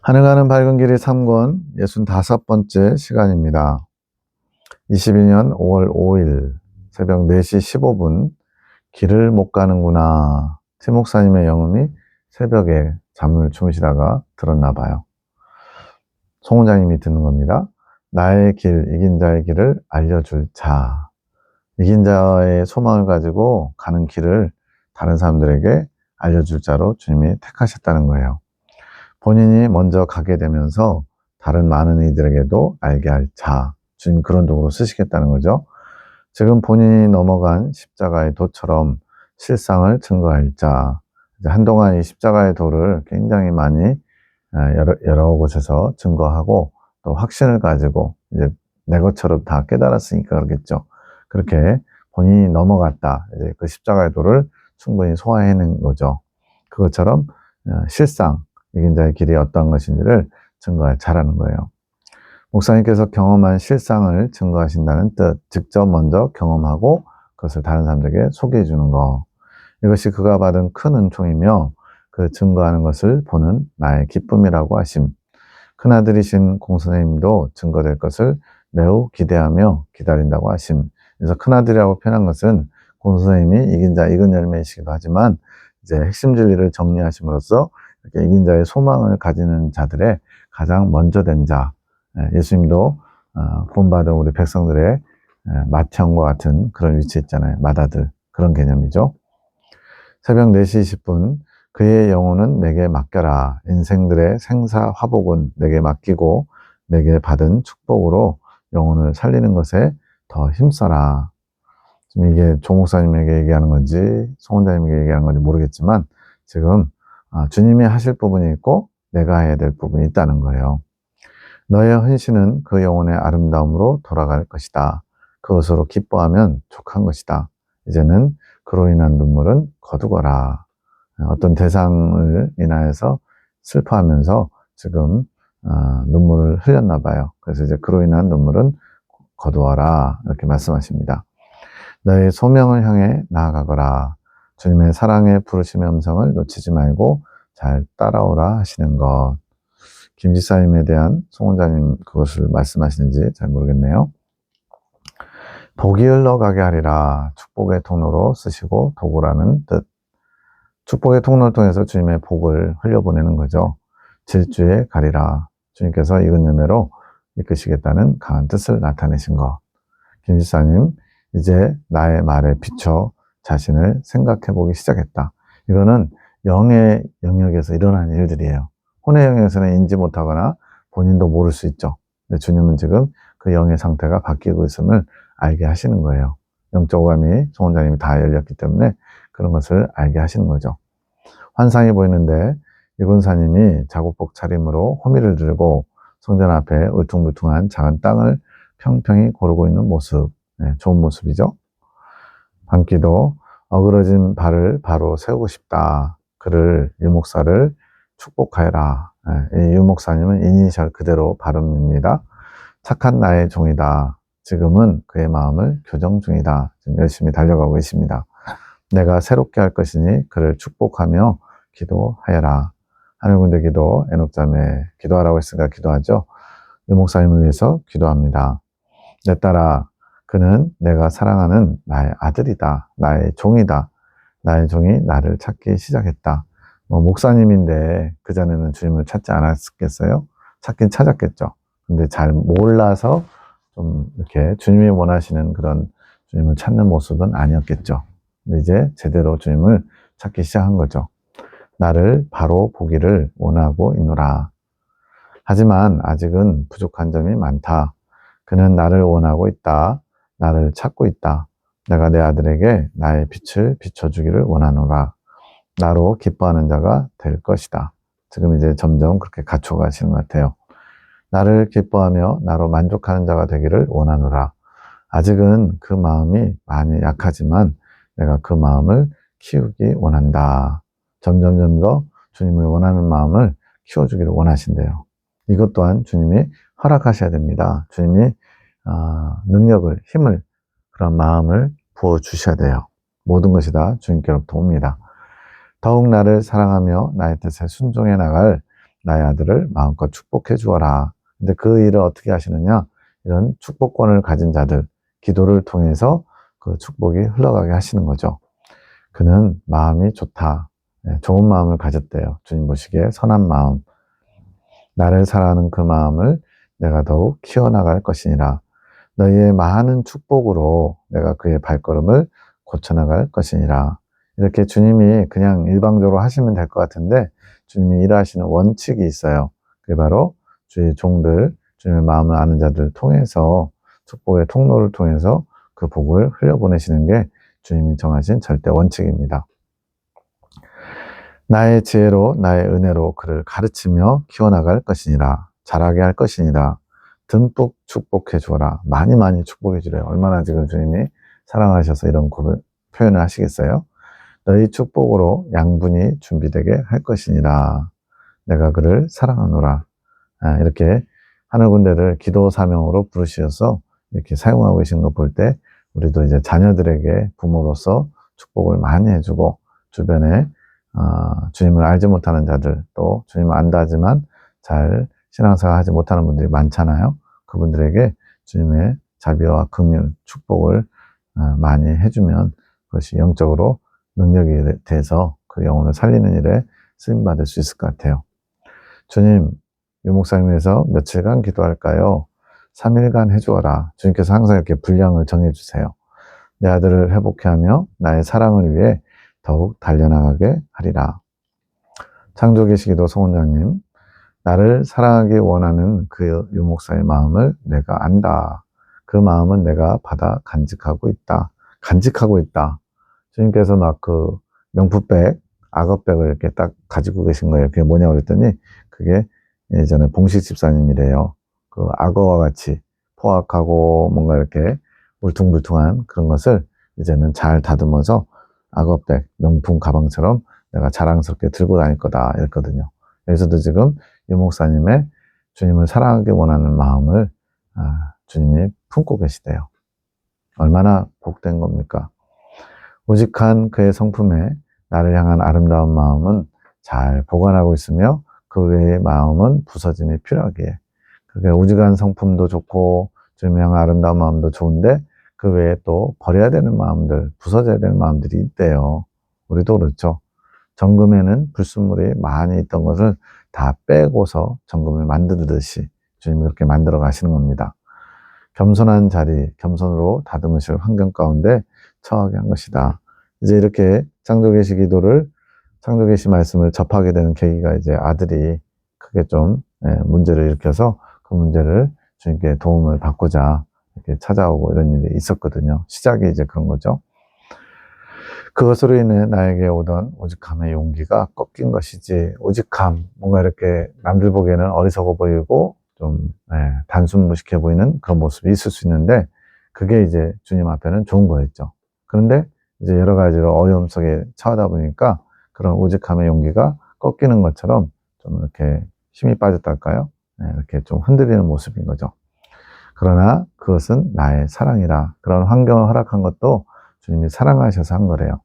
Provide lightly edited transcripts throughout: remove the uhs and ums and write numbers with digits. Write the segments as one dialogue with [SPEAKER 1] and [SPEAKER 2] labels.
[SPEAKER 1] 하늘 가는 밝은 길이 3권 65번째 시간입니다. 22년 5월 5일 새벽 4시 15분 길을 못 가는구나. 최 목사님의 영음이 새벽에 잠을 주무시다가 들었나 봐요. 송 원장님이 듣는 겁니다. 나의 길, 이긴 자의 길을 알려줄 자. 이긴 자의 소망을 가지고 가는 길을 다른 사람들에게 알려줄 자로 주님이 택하셨다는 거예요. 본인이 먼저 가게 되면서 다른 많은 이들에게도 알게 할 자, 주님 그런 도구로 쓰시겠다는 거죠. 지금 본인이 넘어간 십자가의 도처럼 실상을 증거할 자, 한동안 이 십자가의 도를 굉장히 많이 여러 곳에서 증거하고 또 확신을 가지고 이제 내 것처럼 다 깨달았으니까 그러겠죠. 그렇게 본인이 넘어갔다, 이제 그 십자가의 도를 충분히 소화해낸 거죠. 그것처럼 실상, 이긴 자의 길이 어떤 것인지를 증거할 자라는 거예요. 목사님께서 경험한 실상을 증거하신다는 뜻, 직접 먼저 경험하고 그것을 다른 사람들에게 소개해 주는 것. 이것이 그가 받은 큰 은총이며 그 증거하는 것을 보는 나의 기쁨이라고 하심. 큰아들이신 공선생님도 증거될 것을 매우 기대하며 기다린다고 하심. 그래서 큰아들이라고 표현한 것은 공선생님이 이긴 자, 익은 열매이시기도 하지만 이제 핵심 진리를 정리하심으로써 이렇게 이긴 자의 소망을 가지는 자들의 가장 먼저 된 자. 예수님도 구원받은 우리 백성들의 맏형과 같은 그런 위치에 있잖아요. 맏아들. 그런 개념이죠. 새벽 4시 20분 그의 영혼은 내게 맡겨라. 인생들의 생사 화복은 내게 맡기고 내게 받은 축복으로 영혼을 살리는 것에 더 힘써라. 지금 이게 조 목사님에게 얘기하는 건지 송 원장님에게 얘기하는 건지 모르겠지만 지금 주님이 하실 부분이 있고 내가 해야 될 부분이 있다는 거예요. 너의 헌신은 그 영혼의 아름다움으로 돌아갈 것이다. 그것으로 기뻐하면 족한 것이다. 이제는 그로 인한 눈물은 거두거라. 어떤 대상을 인하여서 슬퍼하면서 지금 눈물을 흘렸나 봐요. 그래서 이제 그로 인한 눈물은 거두어라 이렇게 말씀하십니다. 너의 소명을 향해 나아가거라. 주님의 사랑의 부르심의 음성을 놓치지 말고 잘 따라오라 하시는 것. 김 지사님에 대한 송 원장님 그것을 말씀하시는지 잘 모르겠네요. 복이 흘러가게 하리라. 축복의 통로로 쓰시고 도구라는 뜻. 축복의 통로를 통해서 주님의 복을 흘려보내는 거죠. 질주에 가리라. 주님께서 익은 열매로 이끄시겠다는 강한 뜻을 나타내신 것. 김 지사님, 이제 나의 말에 비춰 자신을 생각해보기 시작했다. 이거는 영의 영역에서 일어나는 일들이에요. 혼의 영역에서는 인지 못하거나 본인도 모를 수 있죠. 근데 주님은 지금 그 영의 상태가 바뀌고 있음을 알게 하시는 거예요. 영적 오감이 송 원장님이 다 열렸기 때문에 그런 것을 알게 하시는 거죠. 환상이 보이는데 이 군사님이 자국복 차림으로 호미를 들고 성전 앞에 울퉁불퉁한 작은 땅을 평평히 고르고 있는 모습, 좋은 모습이죠. 밤기도 어그러진 발을 바로 세우고 싶다. 그를 유목사를 축복하여라. 이 유목사님은 이니셜 그대로 발음입니다. 착한 나의 종이다. 지금은 그의 마음을 교정 중이다. 지금 열심히 달려가고 있습니다. 내가 새롭게 할 것이니 그를 축복하며 기도하여라. 하늘군대 기도, 에녹자매 기도하라고 했으니까 기도하죠. 유목사님을 위해서 기도합니다. 내 딸아, 그는 내가 사랑하는 나의 아들이다. 나의 종이다. 나의 종이 나를 찾기 시작했다. 목사님인데 그전에는 주님을 찾지 않았겠어요? 찾긴 찾았겠죠. 근데 잘 몰라서 좀 이렇게 주님이 원하시는 그런 주님을 찾는 모습은 아니었겠죠. 근데 이제 제대로 주님을 찾기 시작한 거죠. 나를 바로 보기를 원하고 있노라. 하지만 아직은 부족한 점이 많다. 그는 나를 원하고 있다. 나를 찾고 있다. 내가 내 아들에게 나의 빛을 비춰주기를 원하노라. 나로 기뻐하는 자가 될 것이다. 지금 이제 점점 그렇게 갖춰가시는 것 같아요. 나를 기뻐하며 나로 만족하는 자가 되기를 원하노라. 아직은 그 마음이 많이 약하지만 내가 그 마음을 키우기 원한다. 점점 더 주님을 원하는 마음을 키워주기를 원하신대요. 이것 또한 주님이 허락하셔야 됩니다. 주님이 능력을, 힘을, 그런 마음을 부어주셔야 돼요. 모든 것이 다 주님께로부터 옵니다. 더욱 나를 사랑하며 나의 뜻에 순종해 나갈 나의 아들을 마음껏 축복해 주어라. 근데 그 일을 어떻게 하시느냐? 이런 축복권을 가진 자들, 기도를 통해서 그 축복이 흘러가게 하시는 거죠. 그는 마음이 좋다. 좋은 마음을 가졌대요. 주님 보시기에 선한 마음. 나를 사랑하는 그 마음을 내가 더욱 키워나갈 것이니라. 너희의 많은 축복으로 내가 그의 발걸음을 고쳐나갈 것이니라. 이렇게 주님이 그냥 일방적으로 하시면 될 것 같은데 주님이 일하시는 원칙이 있어요. 그게 바로 주의 종들, 주님의 마음을 아는 자들을 통해서 축복의 통로를 통해서 그 복을 흘려보내시는 게 주님이 정하신 절대 원칙입니다. 나의 지혜로 나의 은혜로 그를 가르치며 키워나갈 것이니라. 자라게 할 것이니라. 듬뿍 축복해 주어라. 많이 많이 축복해 주래요. 얼마나 지금 주님이 사랑하셔서 이런 표현을 하시겠어요? 너희 축복으로 양분이 준비되게 할 것이니라. 내가 그를 사랑하노라. 이렇게 하늘 군대를 기도 사명으로 부르셔서 이렇게 사용하고 계신 거 볼 때 우리도 이제 자녀들에게 부모로서 축복을 많이 해주고 주변에 주님을 알지 못하는 자들 또 주님을 안다 하지만 잘 신앙생활 하지 못하는 분들이 많잖아요. 그분들에게 주님의 자비와 긍휼, 축복을 많이 해주면 그것이 영적으로 능력이 돼서 그 영혼을 살리는 일에 쓰임받을 수 있을 것 같아요. 주님, 유 목사님 위해서 며칠간 기도할까요? 3일간 해주어라. 주님께서 항상 이렇게 분량을 정해주세요. 내 아들을 회복해 하며 나의 사랑을 위해 더욱 달려나가게 하리라. 창조계시기도 송원장님, 나를 사랑하기 원하는 그 유목사의 마음을 내가 안다. 그 마음은 내가 받아 간직하고 있다. 간직하고 있다. 주님께서 막 그 명품백, 악어백을 이렇게 딱 가지고 계신 거예요. 그게 뭐냐고 그랬더니 그게 예전에 봉식 집사님이래요. 그 악어와 같이 포악하고 뭔가 이렇게 울퉁불퉁한 그런 것을 이제는 잘 다듬어서 악어백, 명품 가방처럼 내가 자랑스럽게 들고 다닐 거다 이랬거든요. 여기서도 지금 유 목사님의 주님을 사랑하기 원하는 마음을 주님이 품고 계시대요. 얼마나 복된 겁니까? 우직한 그의 성품에 나를 향한 아름다운 마음은 잘 보관하고 있으며 그 외의 마음은 부서짐이 필요하기에. 그게 우직한 성품도 좋고 주님을 향한 아름다운 마음도 좋은데 그 외에 또 버려야 되는 마음들, 부서져야 되는 마음들이 있대요. 우리도 그렇죠. 정금에는 불순물이 많이 있던 것을 다 빼고서 정금을 만들듯이 주님이 그렇게 만들어 가시는 겁니다. 겸손한 자리, 겸손으로 다듬으실 환경 가운데 처하게 한 것이다. 이제 이렇게 창조계시 기도를, 창조계시 말씀을 접하게 되는 계기가 이제 아들이 크게 좀 문제를 일으켜서 그 문제를 주님께 도움을 받고자 이렇게 찾아오고 이런 일이 있었거든요. 시작이 이제 그런 거죠. 그것으로 인해 나에게 오던 오직함의 용기가 꺾인 것이지, 오직함, 뭔가 이렇게 남들 보기에는 어리석어 보이고 좀 단순 무식해 보이는 그런 모습이 있을 수 있는데 그게 이제 주님 앞에는 좋은 거였죠. 그런데 이제 여러 가지로 어려움 속에 처하다 보니까 그런 오직함의 용기가 꺾이는 것처럼 좀 이렇게 힘이 빠졌달까요? 이렇게 좀 흔들리는 모습인 거죠. 그러나 그것은 나의 사랑이라. 그런 환경을 허락한 것도 주님이 사랑하셔서 한 거래요.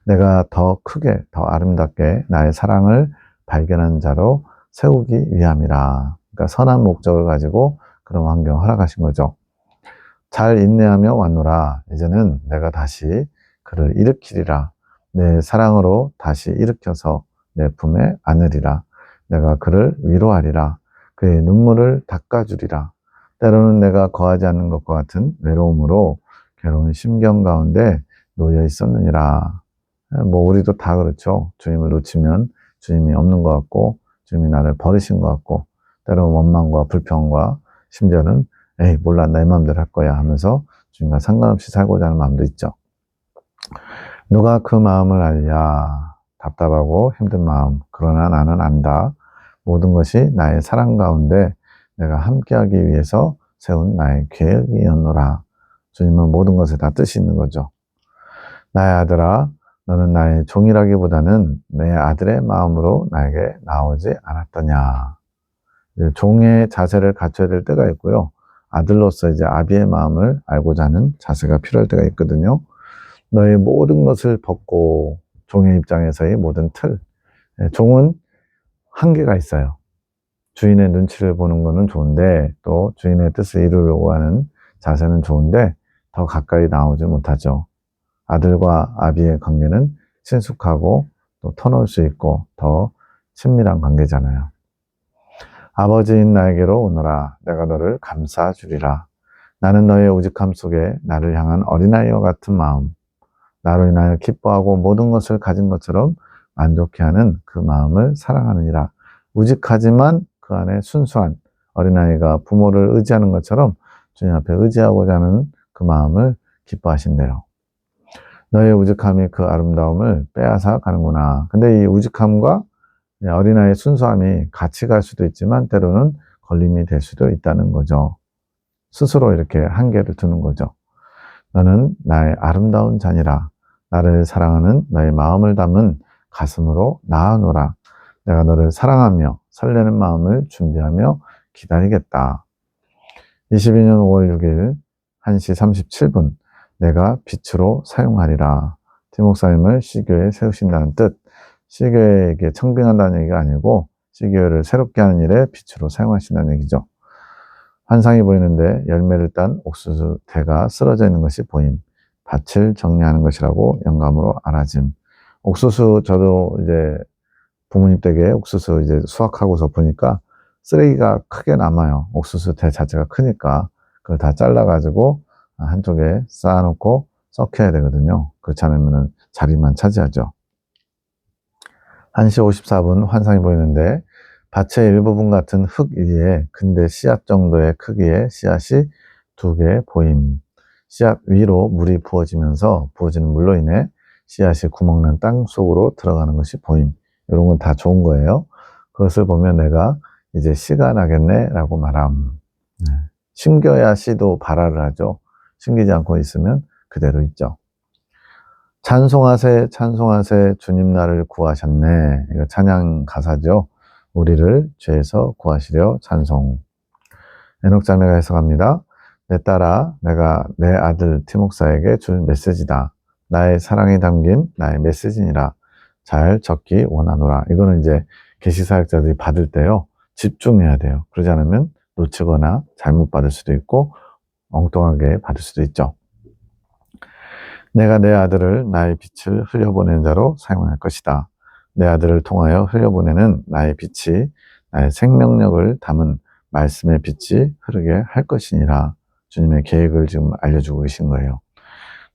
[SPEAKER 1] 내가 더 크게, 더 아름답게 나의 사랑을 발견한 자로 세우기 위함이라. 그러니까 선한 목적을 가지고 그런 환경을 허락하신 거죠. 잘 인내하며 왔노라. 이제는 내가 다시 그를 일으키리라. 내 사랑으로 다시 일으켜서 내 품에 안으리라. 내가 그를 위로하리라. 그의 눈물을 닦아주리라. 때로는 내가 거하지 않는 것과 같은 외로움으로 괴로운 심경 가운데 놓여 있었느니라. 뭐 우리도 다 그렇죠. 주님을 놓치면 주님이 없는 것 같고 주님이 나를 버리신 것 같고 때로는 원망과 불평과 심지어는 에이 몰라 내 마음대로 할 거야 하면서 주님과 상관없이 살고자 하는 마음도 있죠. 누가 그 마음을 알랴. 답답하고 힘든 마음. 그러나 나는 안다. 모든 것이 나의 사랑 가운데 내가 함께하기 위해서 세운 나의 계획이었노라. 주님은 모든 것에 다 뜻이 있는 거죠. 나의 아들아, 너는 나의 종이라기보다는 내 아들의 마음으로 나에게 나오지 않았더냐. 이제 종의 자세를 갖춰야 될 때가 있고요. 아들로서 이제 아비의 마음을 알고자 하는 자세가 필요할 때가 있거든요. 너의 모든 것을 벗고 종의 입장에서의 모든 틀. 종은 한계가 있어요. 주인의 눈치를 보는 거는 좋은데 또 주인의 뜻을 이루려고 하는 자세는 좋은데 더 가까이 나오지 못하죠. 아들과 아비의 관계는 친숙하고 또 터놓을 수 있고 더 친밀한 관계잖아요. 아버지인 나에게로 오너라. 내가 너를 감싸 주리라. 나는 너의 우직함 속에 나를 향한 어린아이와 같은 마음, 나로 인하여 기뻐하고 모든 것을 가진 것처럼 만족해하는 그 마음을 사랑하느니라. 우직하지만 그 안에 순수한 어린아이가 부모를 의지하는 것처럼 주님 앞에 의지하고자 하는 그 마음을 기뻐하신대요. 너의 우직함이 그 아름다움을 빼앗아 가는구나. 근데 이 우직함과 어린아이의 순수함이 같이 갈 수도 있지만 때로는 걸림이 될 수도 있다는 거죠. 스스로 이렇게 한계를 두는 거죠. 너는 나의 아름다운 자니라. 나를 사랑하는 너의 마음을 담은 가슴으로 나아노라. 내가 너를 사랑하며 설레는 마음을 준비하며 기다리겠다. 22년 5월 6일 1시 37분 내가 빛으로 사용하리라. 디목사님을 C교회에 세우신다는 뜻. C교회에게 청빙한다는 얘기가 아니고 C교회를 새롭게 하는 일에 빛으로 사용하신다는 얘기죠. 환상이 보이는데 열매를 딴 옥수수 대가 쓰러져 있는 것이 보임. 밭을 정리하는 것이라고 영감으로 알아짐. 옥수수 저도 이제 부모님 댁에 옥수수 이제 수확하고서 보니까 쓰레기가 크게 남아요. 옥수수 대 자체가 크니까 그걸 다 잘라가지고 한쪽에 쌓아놓고 썩혀야 되거든요. 그렇지 않으면 자리만 차지하죠. 1시 54분 환상이 보이는데 밭의 일부분 같은 흙 위에 근데 씨앗 정도의 크기의 씨앗이 2개 보임. 씨앗 위로 물이 부어지면서 부어지는 물로 인해 씨앗이 구멍난 땅 속으로 들어가는 것이 보임. 이런 건 다 좋은 거예요. 그것을 보면 내가 이제 씨가 나겠네 라고 말함. 심겨야 씨도 발화를 하죠. 심기지 않고 있으면 그대로 있죠. 찬송하세 찬송하세 주님 나를 구하셨네. 이거 찬양 가사죠. 우리를 죄에서 구하시려 찬송. 에녹 자매가 해석합니다. 내 딸아, 내가 내 아들 티목사에게 줄 메시지다. 나의 사랑이 담긴 나의 메시지니라. 잘 적기 원하노라. 이거는 이제 계시사역자들이 받을 때요. 집중해야 돼요. 그러지 않으면 놓치거나 잘못 받을 수도 있고 엉뚱하게 받을 수도 있죠. 내가 내 아들을 나의 빛을 흘려보내는 자로 사용할 것이다. 내 아들을 통하여 흘려보내는 나의 빛이 나의 생명력을 담은 말씀의 빛이 흐르게 할 것이니라. 주님의 계획을 지금 알려주고 계신 거예요.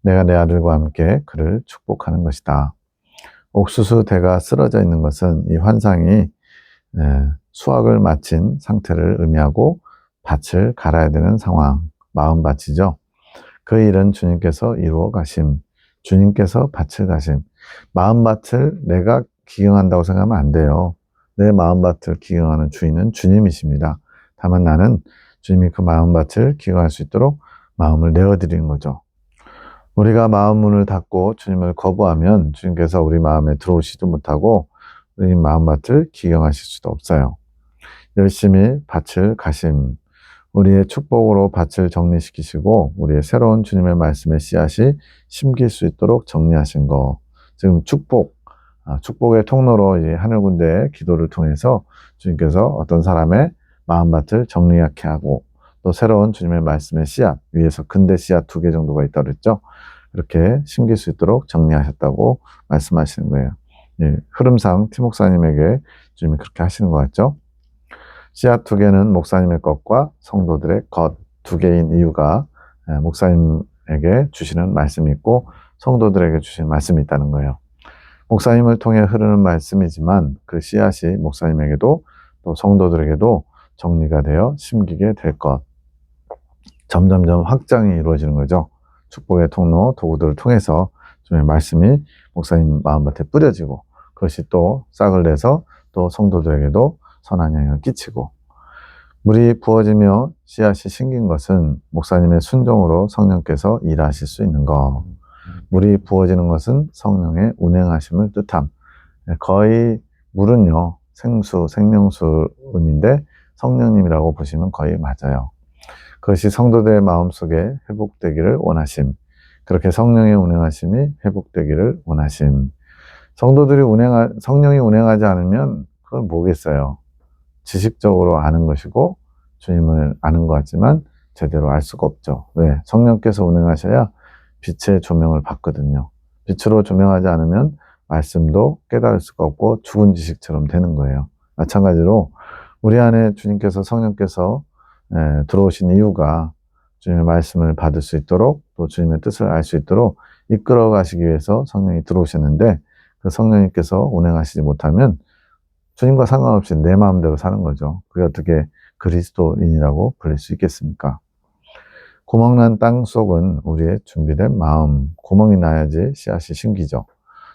[SPEAKER 1] 내가 내 아들과 함께 그를 축복하는 것이다. 옥수수 대가 쓰러져 있는 것은 이 환상이 수확을 마친 상태를 의미하고 밭을 갈아야 되는 상황, 마음밭이죠. 그 일은 주님께서 이루어 가심. 주님께서 밭을 가심. 마음밭을 내가 기경한다고 생각하면 안 돼요. 내 마음밭을 기경하는 주인은 주님이십니다. 다만 나는 주님이 그 마음밭을 기경할 수 있도록 마음을 내어드리는 거죠. 우리가 마음 문을 닫고 주님을 거부하면 주님께서 우리 마음에 들어오시도 못하고 우리 마음밭을 기경하실 수도 없어요. 열심히 밭을 가심. 우리의 축복으로 밭을 정리시키시고 우리의 새로운 주님의 말씀의 씨앗이 심길 수 있도록 정리하신 거. 지금 축복의 통로로 이 하늘군대의 기도를 통해서 주님께서 어떤 사람의 마음밭을 정리하게 하고 또 새로운 주님의 말씀의 씨앗, 위에서 근대 씨앗 2개 정도가 있다고 그랬죠. 이렇게 심길 수 있도록 정리하셨다고 말씀하시는 거예요. 흐름상 티목사님에게 주님이 그렇게 하시는 것 같죠. 씨앗 2개는 목사님의 것과 성도들의 것 2개인 이유가 목사님에게 주시는 말씀이 있고 성도들에게 주시는 말씀이 있다는 거예요. 목사님을 통해 흐르는 말씀이지만 그 씨앗이 목사님에게도 또 성도들에게도 정리가 되어 심기게 될 것. 점점점 확장이 이루어지는 거죠. 축복의 통로, 도구들을 통해서 주님의 말씀이 목사님 마음밭에 뿌려지고 그것이 또 싹을 내서 또 성도들에게도 선한 영향을 끼치고 물이 부어지며 씨앗이 심긴 것은 목사님의 순종으로 성령께서 일하실 수 있는 것. 물이 부어지는 것은 성령의 운행하심을 뜻함. 거의 물은요, 생수, 생명수음인데 성령님이라고 보시면 거의 맞아요. 그것이 성도들의 마음속에 회복되기를 원하심. 그렇게 성령의 운행하심이 회복되기를 원하심. 성령이 운행하지 않으면 그건 뭐겠어요. 지식적으로 아는 것이고 주님을 아는 것 같지만 제대로 알 수가 없죠. 왜? 성령께서 운행하셔야 빛의 조명을 받거든요. 빛으로 조명하지 않으면 말씀도 깨달을 수가 없고 죽은 지식처럼 되는 거예요. 마찬가지로 우리 안에 주님께서 성령께서 들어오신 이유가 주님의 말씀을 받을 수 있도록 또 주님의 뜻을 알 수 있도록 이끌어 가시기 위해서 성령이 들어오셨는데 그 성령님께서 운행하시지 못하면 주님과 상관없이 내 마음대로 사는 거죠. 그게 어떻게 그리스도인이라고 불릴 수 있겠습니까? 구멍난 땅 속은 우리의 준비된 마음, 구멍이 나야지 씨앗이 심기죠.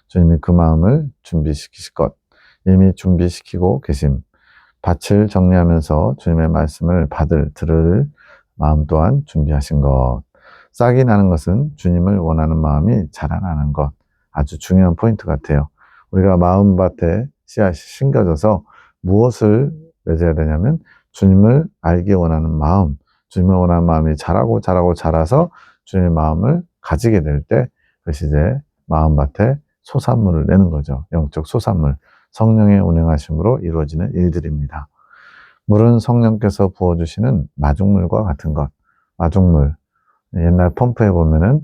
[SPEAKER 1] 주님이 그 마음을 준비시키실 것, 이미 준비시키고 계심. 밭을 정리하면서 주님의 말씀을 들을 마음 또한 준비하신 것. 싹이 나는 것은 주님을 원하는 마음이 자라나는 것. 아주 중요한 포인트 같아요. 우리가 마음밭에 씨앗이 심겨져서 무엇을 맺어야 되냐면 주님을 알기 원하는 마음, 주님을 원하는 마음이 자라서 주님의 마음을 가지게 될 때 그것이 이제 마음밭에 소산물을 내는 거죠. 영적 소산물. 성령의 운행하심으로 이루어지는 일들입니다. 물은 성령께서 부어주시는 마중물과 같은 것. 마중물. 옛날 펌프에 보면은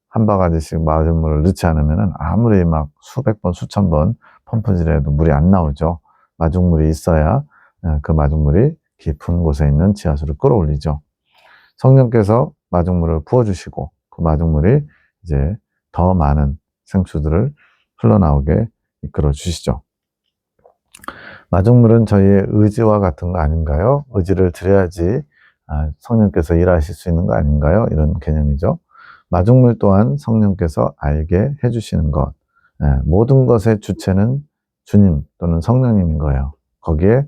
[SPEAKER 1] 한 바가지씩 마중물을 넣지 않으면은 아무리 막 수백 번, 수천 번 펌프질해도 물이 안 나오죠. 마중물이 있어야 그 마중물이 깊은 곳에 있는 지하수를 끌어올리죠. 성령께서 마중물을 부어주시고 그 마중물이 이제 더 많은 생수들을 흘러나오게 이끌어 주시죠. 마중물은 저희의 의지와 같은 거 아닌가요? 의지를 드려야지 성령께서 일하실 수 있는 거 아닌가요? 이런 개념이죠. 마중물 또한 성령께서 알게 해주시는 것. 모든 것의 주체는 주님 또는 성령님인 거예요. 거기에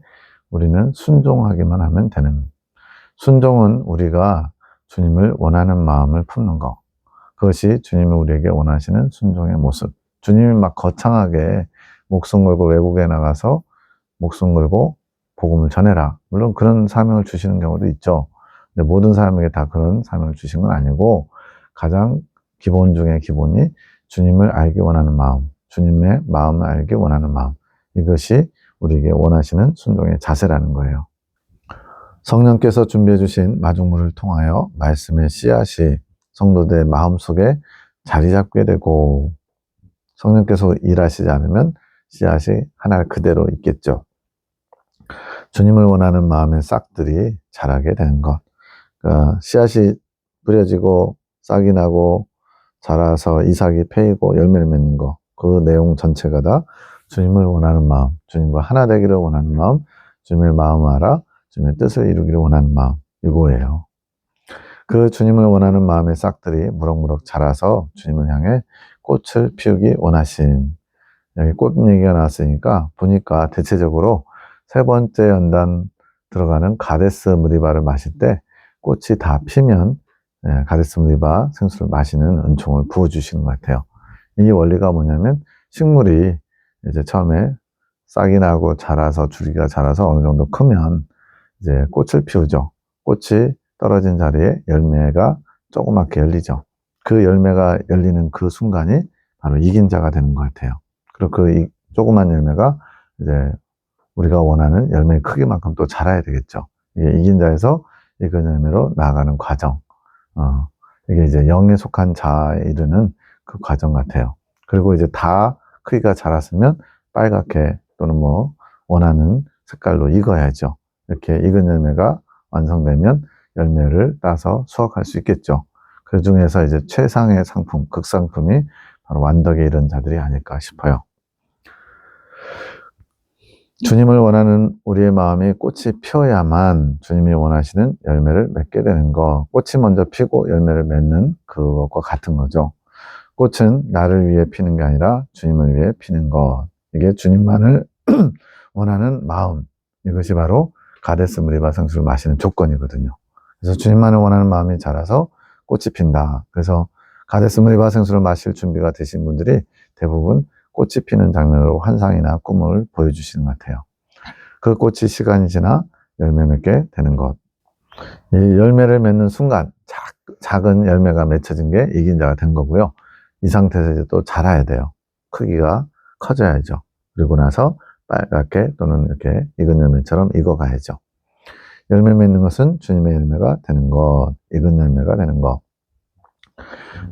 [SPEAKER 1] 우리는 순종하기만 하면 되는. 순종은 우리가 주님을 원하는 마음을 품는 것. 그것이 주님이 우리에게 원하시는 순종의 모습. 주님이 막 거창하게 목숨 걸고 외국에 나가서 목숨 걸고 복음을 전해라. 물론 그런 사명을 주시는 경우도 있죠. 근데 모든 사람에게 다 그런 사명을 주신 건 아니고 가장 기본 중에 기본이 주님을 알기 원하는 마음, 주님의 마음을 알기 원하는 마음. 이것이 우리에게 원하시는 순종의 자세라는 거예요. 성령께서 준비해 주신 마중물을 통하여 말씀의 씨앗이 성도들의 마음속에 자리 잡게 되고 성령께서 일하시지 않으면 씨앗이 하나 그대로 있겠죠. 주님을 원하는 마음의 싹들이 자라게 되는 것. 그러니까 씨앗이 뿌려지고 싹이 나고 자라서 이삭이 패이고 열매를 맺는 것. 그 내용 전체가 다 주님을 원하는 마음, 주님과 하나 되기를 원하는 마음, 주님의 마음을 알아 주님의 뜻을 이루기를 원하는 마음, 이거예요. 그 주님을 원하는 마음의 싹들이 무럭무럭 자라서 주님을 향해 꽃을 피우기 원하심. 여기 꽃 얘기가 나왔으니까 보니까 대체적으로 세 번째 연단 들어가는 가데스 무리바를 마실 때 꽃이 다 피면 가데스 무리바 생수를 마시는 은총을 부어주시는 것 같아요. 이 원리가 뭐냐면 식물이 이제 처음에 싹이 나고 자라서 줄기가 자라서 어느 정도 크면 이제 꽃을 피우죠. 꽃이 떨어진 자리에 열매가 조그맣게 열리죠. 그 열매가 열리는 그 순간이 바로 이긴 자가 되는 것 같아요. 그리고 그 조그만 열매가 이제 우리가 원하는 열매의 크기만큼 또 자라야 되겠죠. 이게 이긴 자에서 익은 열매로 나아가는 과정. 이게 이제 영에 속한 자에 이르는 그 과정 같아요. 그리고 이제 다 크기가 자랐으면 빨갛게 또는 뭐 원하는 색깔로 익어야죠. 이렇게 익은 열매가 완성되면 열매를 따서 수확할 수 있겠죠. 그 중에서 이제 최상의 상품, 극상품이 바로 완덕에 이른 자들이 아닐까 싶어요. 주님을 원하는 우리의 마음이 꽃이 피어야만 주님이 원하시는 열매를 맺게 되는 거. 꽃이 먼저 피고 열매를 맺는 그것과 같은 거죠. 꽃은 나를 위해 피는 게 아니라 주님을 위해 피는 것. 이게 주님만을 원하는 마음. 이것이 바로 가데스 무리바 생수를 마시는 조건이거든요. 그래서 주님만을 원하는 마음이 자라서 꽃이 핀다. 그래서 가데스 무리바 생수를 마실 준비가 되신 분들이 대부분 꽃이 피는 장면으로 환상이나 꿈을 보여주시는 것 같아요. 그 꽃이 시간이 지나 열매 맺게 되는 것. 이 열매를 맺는 순간 작은 열매가 맺혀진 게 이긴 자가 된 거고요. 이 상태에서 이제 또 자라야 돼요. 크기가 커져야죠. 그리고 나서 빨갛게 또는 이렇게 익은 열매처럼 익어가야죠. 열매 맺는 것은 주님의 열매가 되는 것, 익은 열매가 되는 것.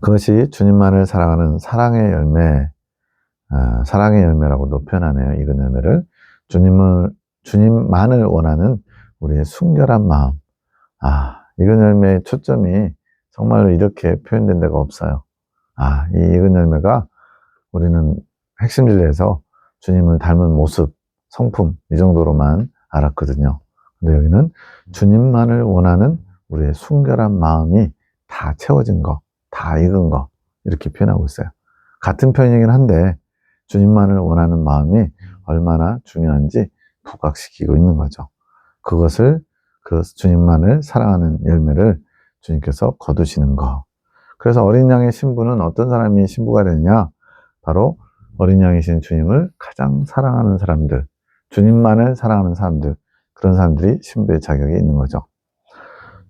[SPEAKER 1] 그것이 주님만을 사랑하는 사랑의 열매, 사랑의 열매라고도 표현하네요. 익은 열매를. 주님만을 원하는 우리의 순결한 마음. 익은 열매의 초점이 정말로 이렇게 표현된 데가 없어요. 이 익은 열매가 우리는 핵심 진리에서 주님을 닮은 모습, 성품, 이 정도로만 알았거든요. 근데 여기는 주님만을 원하는 우리의 순결한 마음이 다 채워진 거, 다 익은 거, 이렇게 표현하고 있어요. 같은 표현이긴 한데, 주님만을 원하는 마음이 얼마나 중요한지 부각시키고 있는 거죠. 그것을, 그 주님만을 사랑하는 열매를 주님께서 거두시는 거. 그래서 어린 양의 신부는 어떤 사람이 신부가 되느냐? 바로 어린 양이신 주님을 가장 사랑하는 사람들, 주님만을 사랑하는 사람들, 그런 사람들이 신부의 자격이 있는 거죠.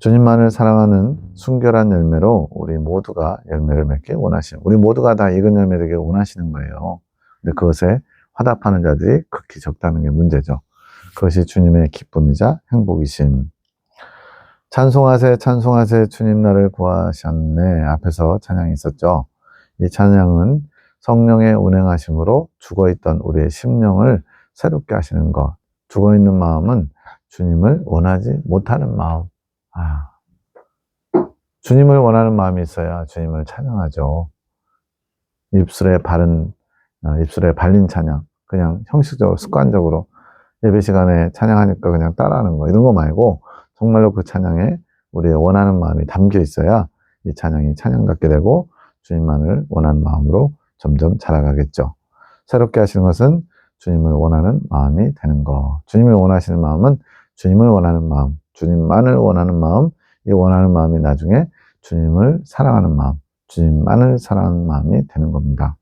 [SPEAKER 1] 주님만을 사랑하는 순결한 열매로 우리 모두가 열매를 맺기 원하시는, 우리 모두가 다 익은 열매 되길 원하시는 거예요. 근데 그것에 화답하는 자들이 극히 적다는 게 문제죠. 그것이 주님의 기쁨이자 행복이심. 찬송하세 찬송하세 주님 나를 구하셨네. 앞에서 찬양이 있었죠. 이 찬양은 성령의 운행하심으로 죽어있던 우리의 심령을 새롭게 하시는 것. 죽어있는 마음은 주님을 원하지 못하는 마음. 주님을 원하는 마음이 있어야 주님을 찬양하죠. 입술에 발린 찬양. 그냥 형식적으로, 습관적으로 예배 시간에 찬양하니까 그냥 따라하는 거. 이런 거 말고 정말로 그 찬양에 우리의 원하는 마음이 담겨 있어야 이 찬양이 찬양답게 되고 주님만을 원하는 마음으로 점점 자라가겠죠. 새롭게 하시는 것은 주님을 원하는 마음이 되는 것. 주님을 원하시는 마음은 주님을 원하는 마음, 주님만을 원하는 마음, 이 원하는 마음이 나중에 주님을 사랑하는 마음, 주님만을 사랑하는 마음이 되는 겁니다.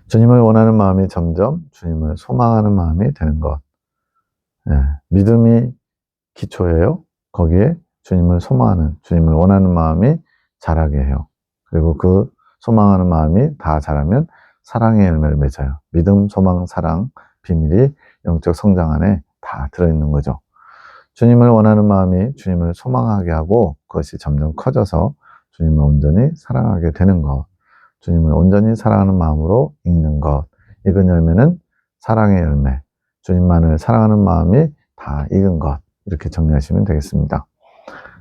[SPEAKER 1] 주님을 원하는 마음이 점점 주님을 소망하는 마음이 되는 것. 믿음이 기초예요. 거기에 주님을 소망하는, 주님을 원하는 마음이 자라게 해요. 그리고 그 소망하는 마음이 다 자라면 사랑의 열매를 맺어요. 믿음, 소망, 사랑, 비밀이 영적 성장 안에 다 들어있는 거죠. 주님을 원하는 마음이 주님을 소망하게 하고 그것이 점점 커져서 주님을 온전히 사랑하게 되는 것. 주님을 온전히 사랑하는 마음으로 읽는 것. 익은 열매는 사랑의 열매. 주님만을 사랑하는 마음이 다 익은 것. 이렇게 정리하시면 되겠습니다.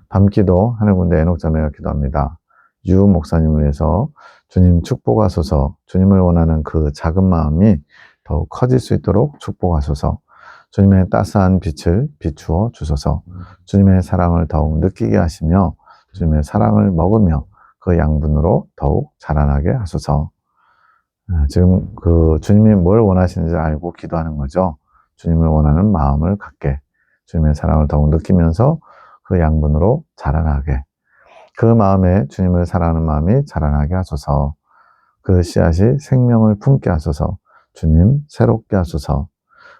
[SPEAKER 1] 밤기도 하늘군대 에녹자매가 기도합니다. 유 목사님을 위해서 주님 축복하소서. 주님을 원하는 그 작은 마음이 더욱 커질 수 있도록 축복하소서. 주님의 따스한 빛을 비추어 주소서. 주님의 사랑을 더욱 느끼게 하시며 주님의 사랑을 먹으며 그 양분으로 더욱 자라나게 하소서. 지금 그 주님이 뭘 원하시는지 알고 기도하는 거죠. 주님을 원하는 마음을 갖게, 주님의 사랑을 더욱 느끼면서 그 양분으로 자라나게, 그 마음에 주님을 사랑하는 마음이 자라나게 하소서. 그 씨앗이 생명을 품게 하소서. 주님 새롭게 하소서.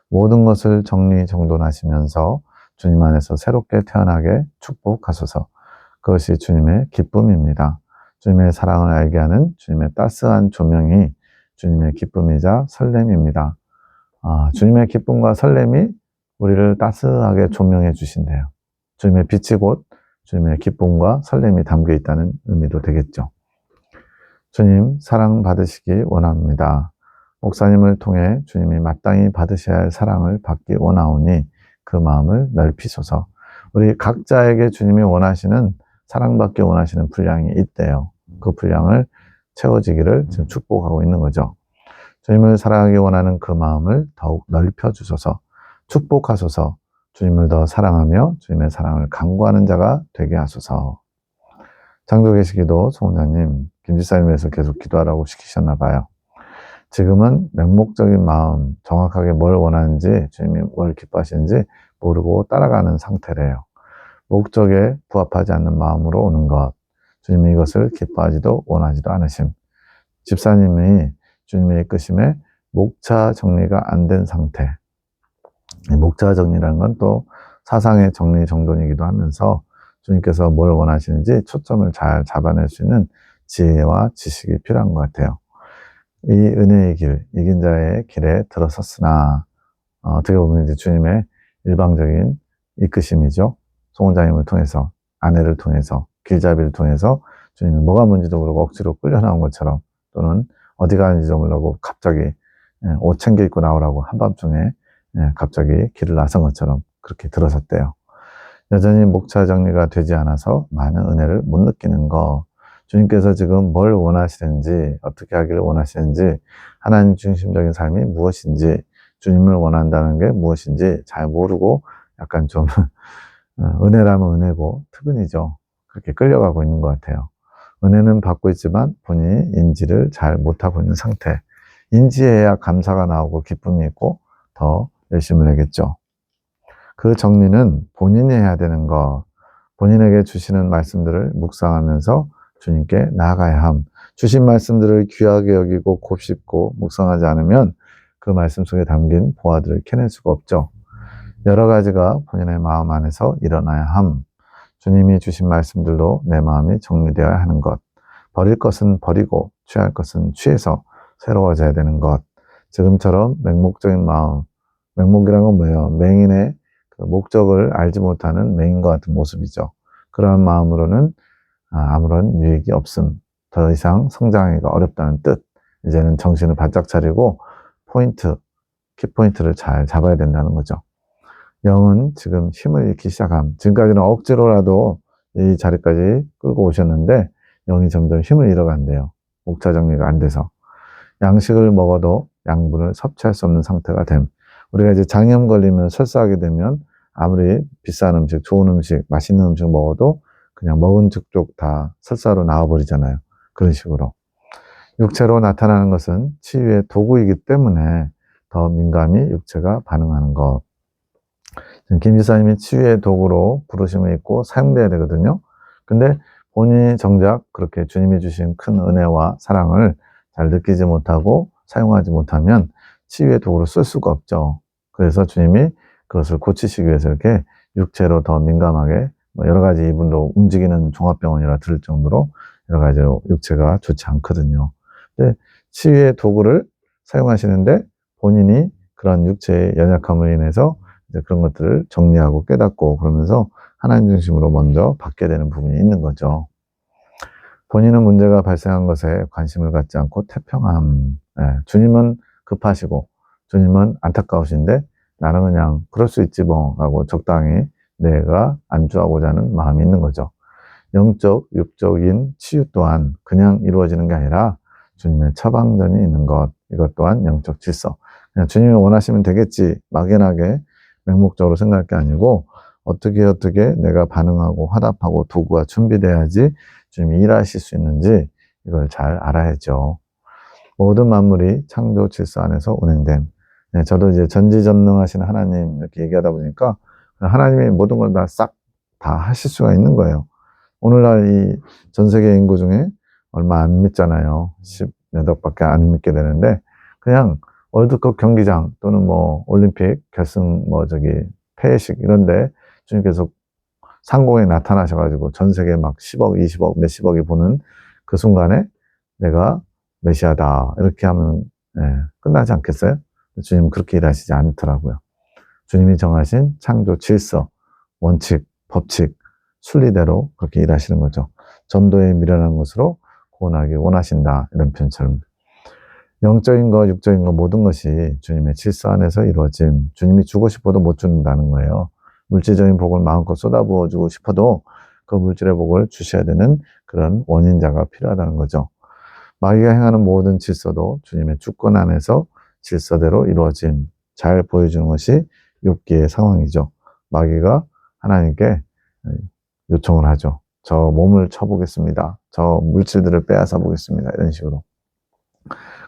[SPEAKER 1] 모든 것을 정리정돈하시면서 주님 안에서 새롭게 태어나게 축복하소서. 그것이 주님의 기쁨입니다. 주님의 사랑을 알게 하는 주님의 따스한 조명이 주님의 기쁨이자 설렘입니다. 주님의 기쁨과 설렘이 우리를 따스하게 조명해 주신대요. 주님의 빛이 곧 주님의 기쁨과 설렘이 담겨 있다는 의미도 되겠죠. 주님 사랑 받으시기 원합니다. 목사님을 통해 주님이 마땅히 받으셔야 할 사랑을 받기 원하오니 그 마음을 넓히소서. 우리 각자에게 주님이 원하시는, 사랑받기 원하시는 분량이 있대요. 그 분량을 채워지기를 지금 축복하고 있는 거죠. 주님을 사랑하기 원하는 그 마음을 더욱 넓혀주소서. 축복하소서. 주님을 더 사랑하며 주님의 사랑을 간구하는 자가 되게 하소서. 장도 계시기도 소원장님, 김지사님을 위해서 계속 기도하라고 시키셨나 봐요. 지금은 맹목적인 마음, 정확하게 뭘 원하는지, 주님이 뭘 기뻐하시는지 모르고 따라가는 상태래요. 목적에 부합하지 않는 마음으로 오는 것, 주님이 이것을 기뻐하지도 원하지도 않으심. 집사님이 주님의 이끄심에 목차 정리가 안 된 상태. 목차 정리라는 건 또 사상의 정리 정돈이기도 하면서 주님께서 뭘 원하시는지 초점을 잘 잡아낼 수 있는 지혜와 지식이 필요한 것 같아요. 이 은혜의 길, 이긴 자의 길에 들어섰으나, 어떻게 보면 이제 주님의 일방적인 이끄심이죠. 송원장님을 통해서, 아내를 통해서, 길잡이를 통해서 주님이 뭐가 뭔지도 모르고 억지로 끌려 나온 것처럼, 또는 어디 가는지도 모르고 갑자기 옷 챙겨 입고 나오라고 한밤중에 갑자기 길을 나선 것처럼 그렇게 들어섰대요. 여전히 목차 정리가 되지 않아서 많은 은혜를 못 느끼는 거, 주님께서 지금 뭘 원하시는지, 어떻게 하기를 원하시는지, 하나님 중심적인 삶이 무엇인지, 주님을 원한다는 게 무엇인지 잘 모르고 약간 좀 은혜라면 은혜고 특은이죠. 그렇게 끌려가고 있는 것 같아요. 은혜는 받고 있지만 본인이 인지를 잘 못하고 있는 상태. 인지해야 감사가 나오고 기쁨이 있고 더 열심을 내겠죠. 그 정리는 본인이 해야 되는 거, 본인에게 주시는 말씀들을 묵상하면서 주님께 나아가야 함. 주신 말씀들을 귀하게 여기고 곱씹고 묵상하지 않으면 그 말씀 속에 담긴 보화들을 캐낼 수가 없죠. 여러 가지가 본인의 마음 안에서 일어나야 함. 주님이 주신 말씀들로 내 마음이 정리되어야 하는 것. 버릴 것은 버리고 취할 것은 취해서 새로워져야 되는 것. 지금처럼 맹목적인 마음. 맹목이란 건 뭐예요? 맹인의 그 목적을 알지 못하는 맹인과 같은 모습이죠. 그러한 마음으로는 아무런 유익이 없음. 더 이상 성장하기가 어렵다는 뜻. 이제는 정신을 바짝 차리고 키포인트를 잘 잡아야 된다는 거죠. 영은 지금 힘을 잃기 시작함. 지금까지는 억지로라도 이 자리까지 끌고 오셨는데 영이 점점 힘을 잃어간대요. 목차 정리가 안 돼서. 양식을 먹어도 양분을 섭취할 수 없는 상태가 됨. 우리가 이제 장염 걸리면 설사하게 되면 아무리 비싼 음식, 좋은 음식, 맛있는 음식 먹어도 그냥 먹은 즉족 다 설사로 나와버리잖아요. 그런 식으로. 육체로 나타나는 것은 치유의 도구이기 때문에 더 민감히 육체가 반응하는 것. 김 지사님이 치유의 도구로 부르심을 입고 사용돼야 되거든요. 근데 본인이 정작 그렇게 주님이 주신 큰 은혜와 사랑을 잘 느끼지 못하고 사용하지 못하면 치유의 도구로 쓸 수가 없죠. 그래서 주님이 그것을 고치시기 위해서 이렇게 육체로 더 민감하게 여러 가지 이분도 움직이는 종합병원이라 들을 정도로 여러 가지로 육체가 좋지 않거든요. 근데 치유의 도구를 사용하시는데 본인이 그런 육체의 연약함으로 인해서 이제 그런 것들을 정리하고 깨닫고 그러면서 하나님 중심으로 먼저 받게 되는 부분이 있는 거죠. 본인은 문제가 발생한 것에 관심을 갖지 않고 태평함. 주님은 급하시고 주님은 안타까우신데 나는 그냥 그럴 수 있지 뭐 라고 적당히 내가 안주하고자 하는 마음이 있는 거죠. 영적, 육적인 치유 또한 그냥 이루어지는 게 아니라 주님의 처방전이 있는 것, 이것 또한 영적 질서. 그냥 주님이 원하시면 되겠지 막연하게 맹목적으로 생각할 게 아니고 어떻게 내가 반응하고 화답하고 도구가 준비돼야지 주님이 일하실 수 있는지 이걸 잘 알아야죠. 모든 만물이 창조 질서 안에서 운행됨. 저도 이제 전지전능하신 하나님 이렇게 얘기하다 보니까 하나님이 모든 걸 다 하실 수가 있는 거예요. 오늘날 이 전 세계 인구 중에 얼마 안 믿잖아요. 10몇 억밖에 안 믿게 되는데 그냥 월드컵 경기장 또는 뭐 올림픽 결승 폐회식 이런데 주님께서 상공에 나타나셔가지고 전 세계 막 10억, 20억, 몇십억이 보는 그 순간에 내가 메시아다 이렇게 하면 끝나지 않겠어요? 주님은 그렇게 일하시지 않더라고요. 주님이 정하신 창조 질서, 원칙, 법칙, 순리대로 그렇게 일하시는 거죠. 전도에 미련한 것으로 구원하기 원하신다 이런 표현처럼 영적인 것, 육적인 것 모든 것이 주님의 질서 안에서 이루어짐. 주님이 주고 싶어도 못 준다는 거예요. 물질적인 복을 마음껏 쏟아부어주고 싶어도 그 물질의 복을 주셔야 되는 그런 원인자가 필요하다는 거죠. 마귀가 행하는 모든 질서도 주님의 주권 안에서 질서대로 이루어짐. 잘 보여주는 것이 욥기의 상황이죠. 마귀가 하나님께 요청을 하죠. 저 몸을 쳐보겠습니다. 저 물질들을 빼앗아 보겠습니다. 이런 식으로.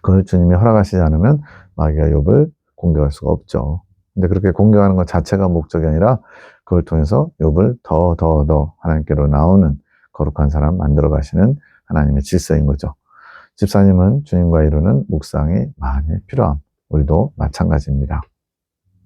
[SPEAKER 1] 그걸 주님이 허락하시지 않으면 마귀가 욥을 공격할 수가 없죠. 근데 그렇게 공격하는 것 자체가 목적이 아니라 그걸 통해서 욥을 더 하나님께로 나오는 거룩한 사람 만들어 가시는 하나님의 질서인 거죠. 집사님은 주님과 이루는 묵상이 많이 필요함. 우리도 마찬가지입니다.